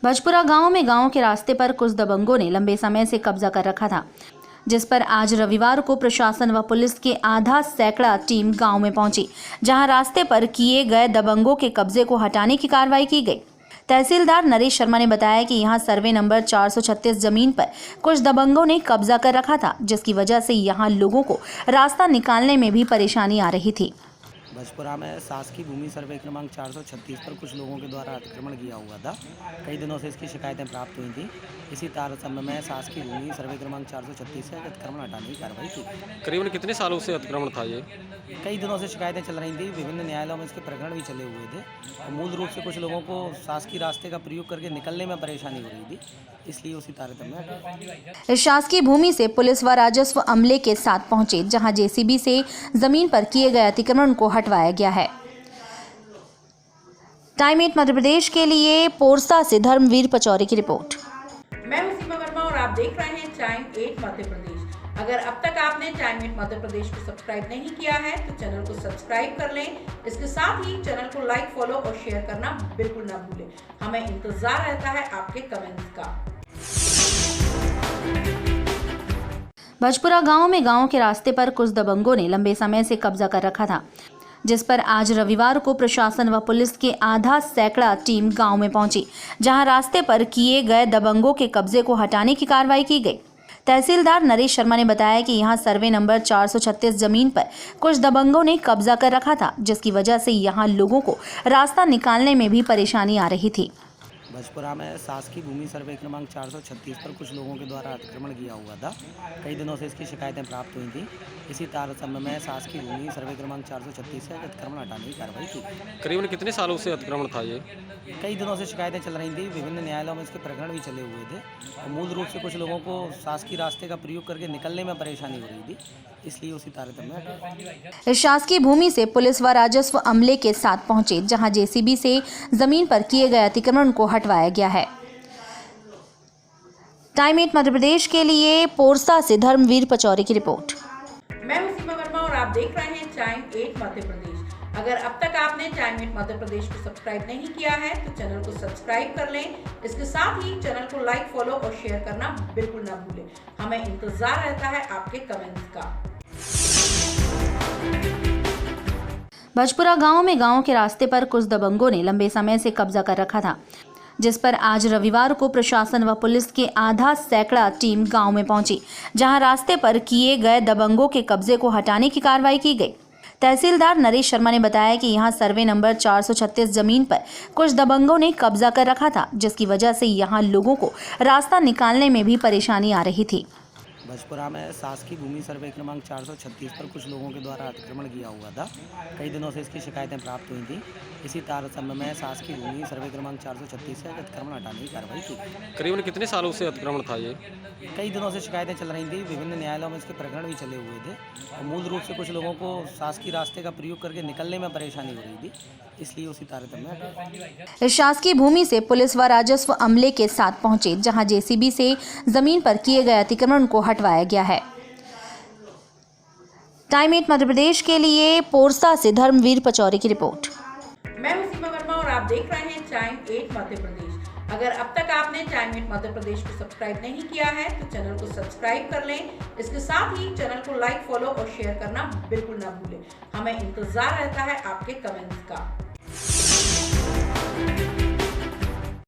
भजपुरा गांव में गांव के रास्ते पर कुछ दबंगों ने लंबे समय से कब्जा कर रखा था, जिस पर आज रविवार को प्रशासन व पुलिस के आधा सैकड़ा टीम गांव में पहुंची, जहां रास्ते पर किए गए दबंगों के कब्जे को हटाने की कार्रवाई की गई। तहसीलदार नरेश शर्मा ने बताया कि यहां सर्वे नंबर 436 जमीन पर कुछ दबंगों ने कब्जा कर रखा था, जिसकी वजह से यहां लोगों को रास्ता निकालने में भी परेशानी आ रही थी। भजपुरा में शासकीय भूमि सर्वे क्रमांक 436 पर कुछ लोगों के द्वारा अतिक्रमण किया हुआ था। कई दिनों से इसकी शिकायतें प्राप्त हुई थी। इसी तारतम्य में शासकीय भूमि सर्वे क्रमांक 436 से अतिक्रमण हटाने की कार्रवाई की। करीबन कितने सालों से अतिक्रमण था ये? कई दिनों से शिकायतें चल रही थी। विभिन्न न्यायालयों में इसके प्रकरण भी चले हुए थे और मूल रूप से कुछ लोगों को शासकीय रास्ते का प्रयोग करके निकलने में परेशानी हो रही थी, इसलिए उसी तारतम्य इस शासकीय भूमि से पुलिस व राजस्व अमले के साथ पहुंचे, जहां जेसीबी से जमीन पर किए गए अतिक्रमण को हटवाया गया है। टाइम 8 मध्य प्रदेश के लिए पोरसा से धर्मवीर पचौरी की रिपोर्ट। मैं हूं सीमा वर्मा और आप देख रहे हैं टाइम 8 मध्य प्रदेश। अगर अब तक आपने टाइम 8 मध्य प्रदेश को सब्सक्राइब नहीं किया है तो चैनल को सब्सक्राइब कर लें। इसके साथ ही चैनल को लाइक, फॉलो और शेयर करना बिल्कुल ना भूलें। हमें इंतजार रहता है आपके कमेंट्स का। भजपुरा गांव में गांव के रास्ते पर कुछ दबंगों ने लंबे समय से कब्जा कर रखा था, जिस पर आज रविवार को प्रशासन व पुलिस के आधा सैकड़ा टीम गांव में पहुंची, जहां रास्ते पर किए गए दबंगों के कब्जे को हटाने की कार्रवाई की गई। तहसीलदार नरेश शर्मा ने बताया कि यहां सर्वे नंबर 436 जमीन पर कुछ दबंगों ने कब्जा कर रखा था, जिसकी वजह से यहां लोगों को रास्ता निकालने में भी परेशानी आ रही थी। भजपुरा में शासकीय भूमि सर्वे क्रमांक 436 पर कुछ लोगों के द्वारा अतिक्रमण किया हुआ था। कई दिनों से इसकी शिकायतें प्राप्त हुई थी। इसी तारतम्य में शासकीय भूमि सर्वे क्रमांक 436 से अतिक्रमण हटाने की कार्रवाई की। करीबन कितने सालों से अतिक्रमण था ये? कई दिनों से शिकायतें चल रही थी। विभिन्न न्यायालयों में इसके प्रकरण भी चले हुए थे और मूल रूप से कुछ लोगों को शासकीय रास्ते का प्रयोग करके निकलने में परेशानी हो रही थी, इसलिए उसी तारतम्य इस शासकीय भूमि से पुलिस व राजस्व अमले के साथ पहुंचे, जहां जेसीबी से जमीन पर किए गए अतिक्रमण को हटवाया गया है। टाइम 8 मध्य प्रदेश के लिए पोरसा से धर्मवीर पचौरी की रिपोर्ट। मैं हूं सीमा वर्मा और आप देख रहे हैं टाइम 8 मध्य प्रदेश। अगर अब तक आपने टाइम 8 मध्य प्रदेश को सब्सक्राइब नहीं किया है तो चैनल को सब्सक्राइब कर लें। इसके साथ ही चैनल को लाइक, फॉलो और शेयर करना बिल्कुल ना भूलें। हमें इंतजार रहता है आपके कमेंट्स का। भजपुरा गांव में गांव के रास्ते पर कुछ दबंगों ने लंबे समय से कब्जा कर रखा था, जिस पर आज रविवार को प्रशासन व पुलिस के आधा सैकड़ा टीम गांव में पहुंची, जहां रास्ते पर किए गए दबंगों के कब्जे को हटाने की कार्रवाई की गई। तहसीलदार नरेश शर्मा ने बताया कि यहां सर्वे नंबर 436 जमीन पर कुछ दबंगों ने कब्जा कर रखा था, जिसकी वजह से यहां लोगों को रास्ता निकालने में भी परेशानी आ रही थी। भजपुरा में शासकीय भूमि सर्वे क्रमांक 436 पर कुछ लोगों के द्वारा अतिक्रमण किया हुआ था। कई दिनों से इसकी शिकायतें प्राप्त हुई थी। इसी तारतम्य में शासकीय भूमि सर्वे क्रमांक 436 से अतिक्रमण हटाने की कार्रवाई की। करीबन कितने सालों से अतिक्रमण था ये? कई दिनों से शिकायतें चल रही थी। विभिन्न न्यायालयों में इसके प्रकरण भी चले हुए थे और मूल रूप से कुछ लोगों को शासकीय रास्ते का प्रयोग करके निकलने में परेशानी हो रही थी, इसलिए उसी तारतम्य इस शासकीय भूमि से पुलिस व राजस्व अमले के साथ पहुंचे, जहां जेसीबी से जमीन पर किए गए अतिक्रमण को हटवाया गया है। टाइम 8 मध्य प्रदेश के लिए पोरसा से धर्मवीर पचौरी की रिपोर्ट। मैं हूं सीमा वर्मा और आप देख रहे हैं टाइम 8 मध्य प्रदेश। अगर अब तक आपने टाइम 8 मध्य प्रदेश को सब्सक्राइब नहीं किया है तो चैनल को सब्सक्राइब कर लें। इसके साथ ही चैनल को लाइक, फॉलो और शेयर करना बिल्कुल ना भूलें। हमें इंतजार रहता है आपके कमेंट्स का।